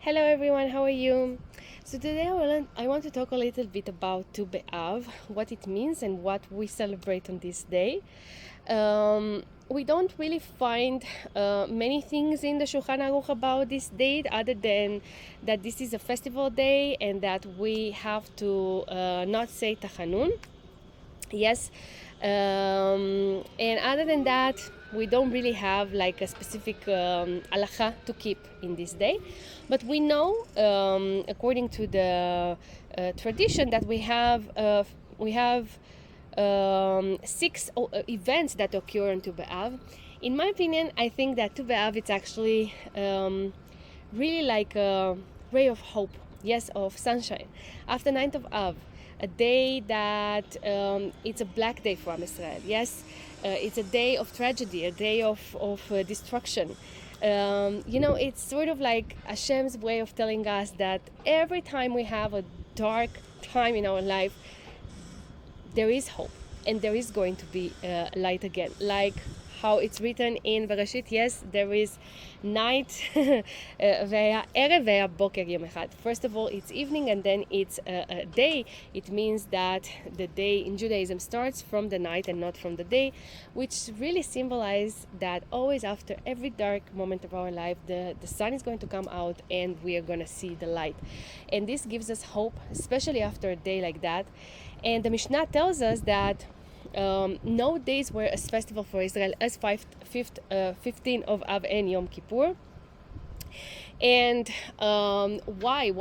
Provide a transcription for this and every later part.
Hello everyone, how are you? So today I want to talk a little bit about Tu B'Av, what it means and what we celebrate on this day. We don't really find many things in the Shulchan Aruch about this date other than that this is a festival day and that we have to not say Tachanun. Yes, and other than that, we don't really have like a specific halacha to keep in this day, but we know, according to the tradition, that we have six events that occur on Tu B'Av. In my opinion, I think that Tu B'Av it's actually really like a ray of hope, yes, of sunshine. After 9th of Av, a day that it's a black day for Am Yisrael. Yes, it's a day of tragedy, a day of destruction. It's sort of like Hashem's way of telling us that every time we have a dark time in our life, there is hope and there is going to be light again. Like how it's written in Bereshit, yes, there is night, First of all, it's evening and then it's a day. It means that the day in Judaism starts from the night and not from the day, which really symbolizes that always after every dark moment of our life, the sun is going to come out and we are going to see the light. And this gives us hope, especially after a day like that. And the Mishnah tells us that no days were as festival for Israel as 15 of Av and Yom Kippur. And why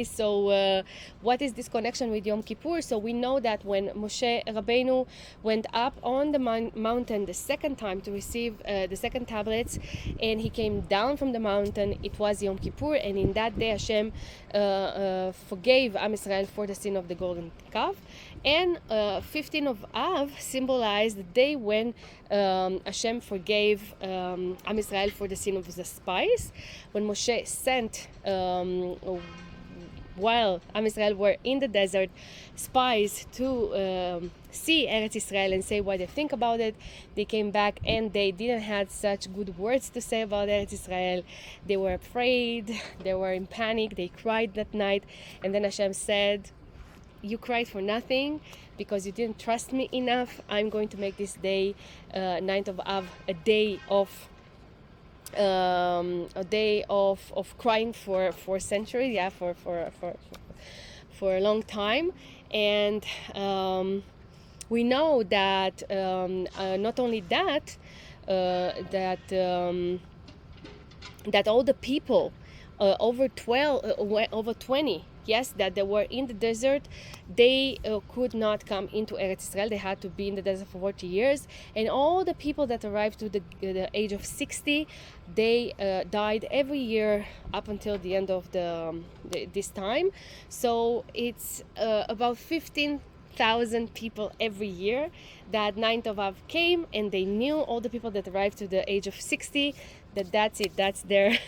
so what is this connection with Yom Kippur? So we know that when Moshe Rabbeinu went up on the mountain the second time to receive the second tablets, and he came down from the mountain, it was Yom Kippur, and in that day Hashem forgave Am Yisrael for the sin of the golden calf. And 15 of Av symbolized the day when Hashem forgave Am Yisrael for the sin of the spies. When Moshe sent, while Am Yisrael were in the desert, spies to see Eretz Yisrael and say what they think about it, they came back and they didn't have such good words to say about Eretz Yisrael. They were afraid, they were in panic, they cried that night, and then Hashem said, you cried for nothing because you didn't trust me enough. I'm going to make this day, 9th of Av, a day of crying for centuries, yeah, for a long time. And we know that not only that, that all the people over 20, yes, that they were in the desert, they could not come into Eretz Yisrael. They had to be in the desert for 40 years. And all the people that arrived to the age of 60, they died every year up until the end of this time. So it's about 15,000 people every year that 9th of Av came, and they knew, all the people that arrived to the age of 60, that's it, that's their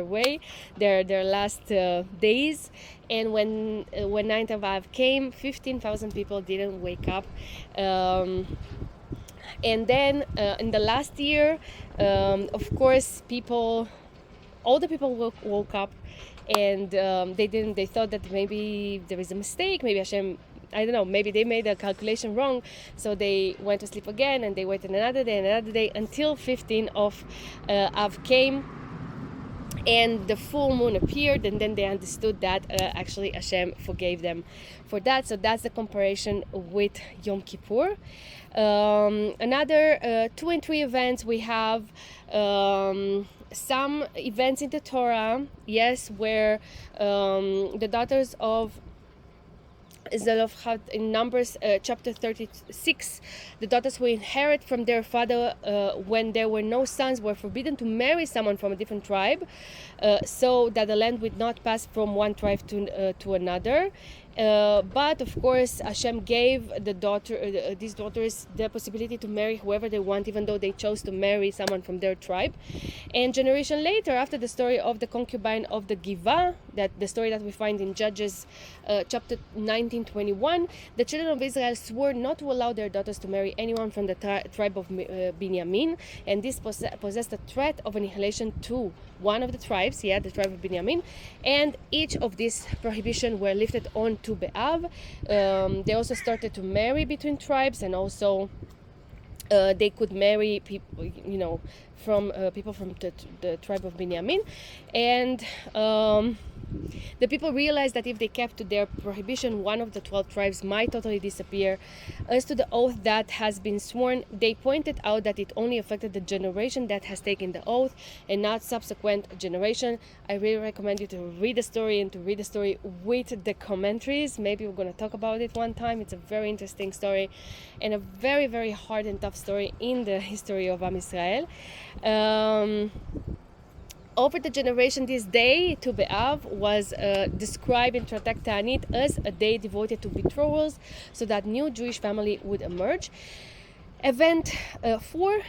way, their last days. And when 9th of Av came, 15,000 people didn't wake up. And then in the last year, of course, all the people woke up, and they thought that maybe there is a mistake, maybe Hashem, I don't know, maybe they made a calculation wrong, so they went to sleep again, and they waited another day, until 15 of Av came, and the full moon appeared, and then they understood that actually Hashem forgave them for that. So that's the comparison with Yom Kippur. Another 2 and 3 events, we have some events in the Torah, yes, where the daughters of Zelofhat, in Numbers chapter 36, the daughters who inherit from their father when there were no sons were forbidden to marry someone from a different tribe, so that the land would not pass from one tribe to another. But of course, Hashem gave these daughters the possibility to marry whoever they want, even though they chose to marry someone from their tribe. And generation later, after the story of the concubine of the Giva, that the story that we find in Judges chapter 19:21, the children of Israel swore not to allow their daughters to marry anyone from the tribe of Binyamin, and this possessed a threat of annihilation to one of the tribes, the tribe of Binyamin, and each of these prohibitions were lifted on to Be'av. They also started to marry between tribes, and also they could marry people, from people from the tribe of Binyamin, and the people realized that if they kept to their prohibition, one of the 12 tribes might totally disappear. As to the oath that has been sworn, they pointed out that it only affected the generation that has taken the oath and not subsequent generation. I really recommend you to read the story and to read the story with the commentaries. Maybe we're going to talk about it one time. It's a very interesting story and a very, very hard and tough story in the history of Am Yisrael. Over the generation, this day to Be'av was described in Tractate Ta'anit as a day devoted to betrothals, so that new Jewish family would emerge. Event 4,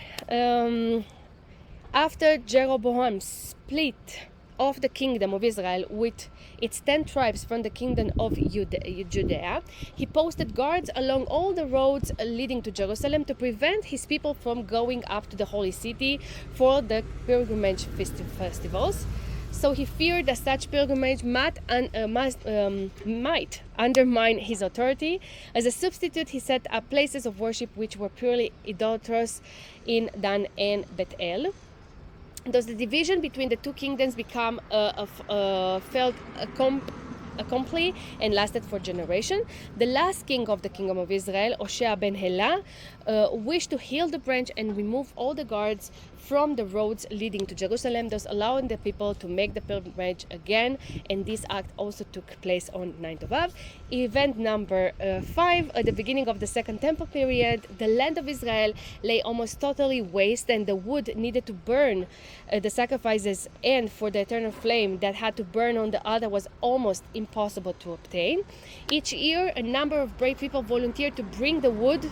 after Jeroboam split of the kingdom of Israel with its 10 tribes from the kingdom of Judea, he posted guards along all the roads leading to Jerusalem to prevent his people from going up to the holy city for the pilgrimage festivals. So he feared that such pilgrimage might undermine his authority. As a substitute, he set up places of worship which were purely idolatrous in Dan and Bethel. Thus, the division between the two kingdoms became felt accomplished and lasted for generations. The last king of the kingdom of Israel, Hoshea ben Elah, wished to heal the branch and remove all the guards from the roads leading to Jerusalem, thus allowing the people to make the pilgrimage again. And this act also took place on 9th of Av. Event number 5, at the beginning of the Second Temple period, the land of Israel lay almost totally waste, and the wood needed to burn the sacrifices and for the eternal flame that had to burn on the altar was almost impossible to obtain. Each year, a number of brave people volunteered to bring the wood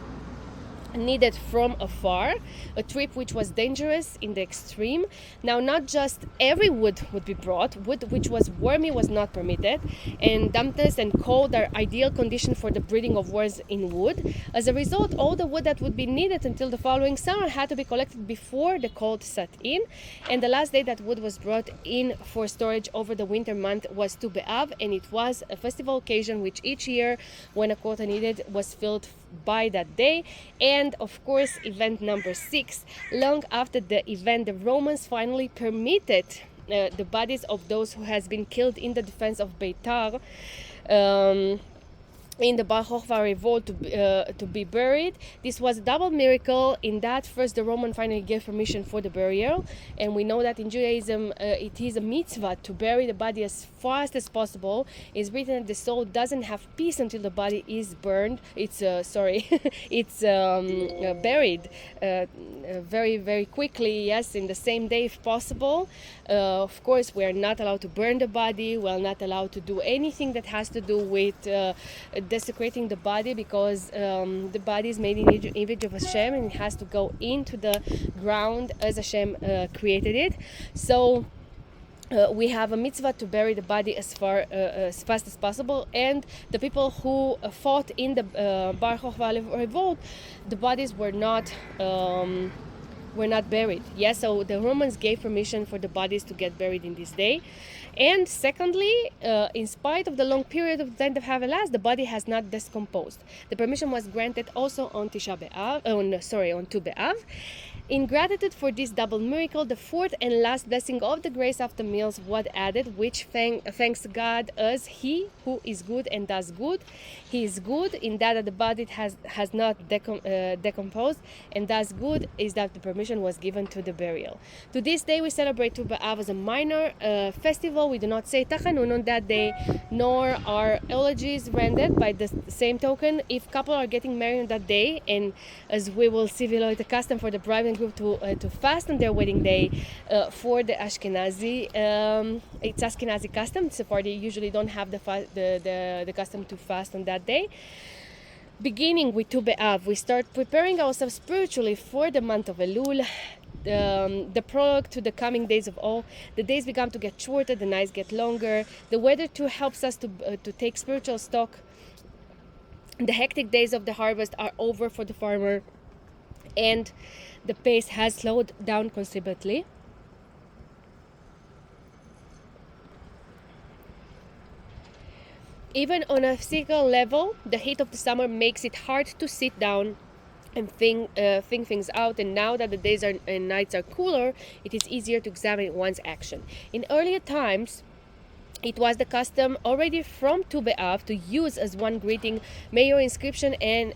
needed from afar, a trip which was dangerous in the extreme. Now, not just every wood would be brought. Wood which was wormy was not permitted, and dampness and cold are ideal conditions for the breeding of worms in wood. As a result, all the wood that would be needed until the following summer had to be collected before the cold set in, and the last day that wood was brought in for storage over the winter month was Tu B'Av, and it was a festival occasion which each year, when a quota needed, was filled by that day. And of course, event number 6, long after the event, the Romans finally permitted the bodies of those who has been killed in the defense of Beitar in the Bar Kokhba revolt to be buried. This was a double miracle in that first the Roman finally gave permission for the burial, and we know that in Judaism it is a mitzvah to bury the body as fast as possible. It's written that the soul doesn't have peace until the body is burned. It's buried very, very quickly, yes, in the same day if possible. Of course, we are not allowed to burn the body. We are not allowed to do anything that has to do with desecrating the body, because the body is made in the image of Hashem, and it has to go into the ground as Hashem created it. So we have a mitzvah to bury the body as fast as possible, and the people who fought in the Bar Kokhba revolt, the bodies were not buried. Yes, so the Romans gave permission for the bodies to get buried in this day. And secondly, in spite of the long period of time that have elapsed, the body has not decomposed. The permission was granted also on Tu B'Av. In gratitude for this double miracle, the fourth and last blessing of the grace after meals was added, which thanks God as He who is good and does good. He is good in that the body has not decomposed, and does good is that the permission was given to the burial. To this day, we celebrate Tu B'Av as a minor festival. We do not say Tachanun on that day, nor are eulogies rendered. By the same token, if couple are getting married on that day, and as we will see below, the custom for the bride and group to fast on their wedding day. For the Ashkenazi, it's Ashkenazi custom. Sephardi usually don't have the custom to fast on that day. Beginning with Tu B'Av, we start preparing ourselves spiritually for the month of Elul. The prologue to the coming days of all. The days begin to get shorter, the nights get longer. The weather too helps us to take spiritual stock. The hectic days of the harvest are over for the farmer, and the pace has slowed down considerably. Even on a physical level, the heat of the summer makes it hard to sit down and think things out, and now that the days and nights are cooler, it is easier to examine one's action. In earlier times, it was the custom already from Tu B'Av to use as one greeting, may your inscription and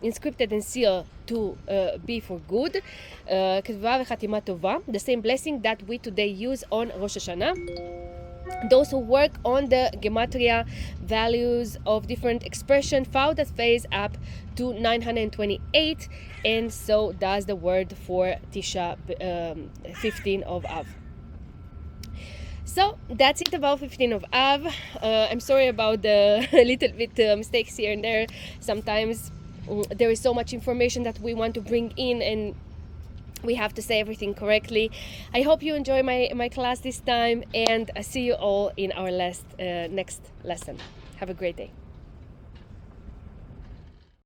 inscripted and sealed to be for good, the same blessing that we today use on Rosh Hashanah. Those who work on the gematria values of different expression found that phase up to 928, and so does the word for Tisha 15 of Av. So that's it about 15 of Av. I'm sorry about the little bit mistakes here and there. Sometimes there is so much information that we want to bring in, and we have to say everything correctly. I hope you enjoy my class this time, and I see you all in our next lesson. Have a great day.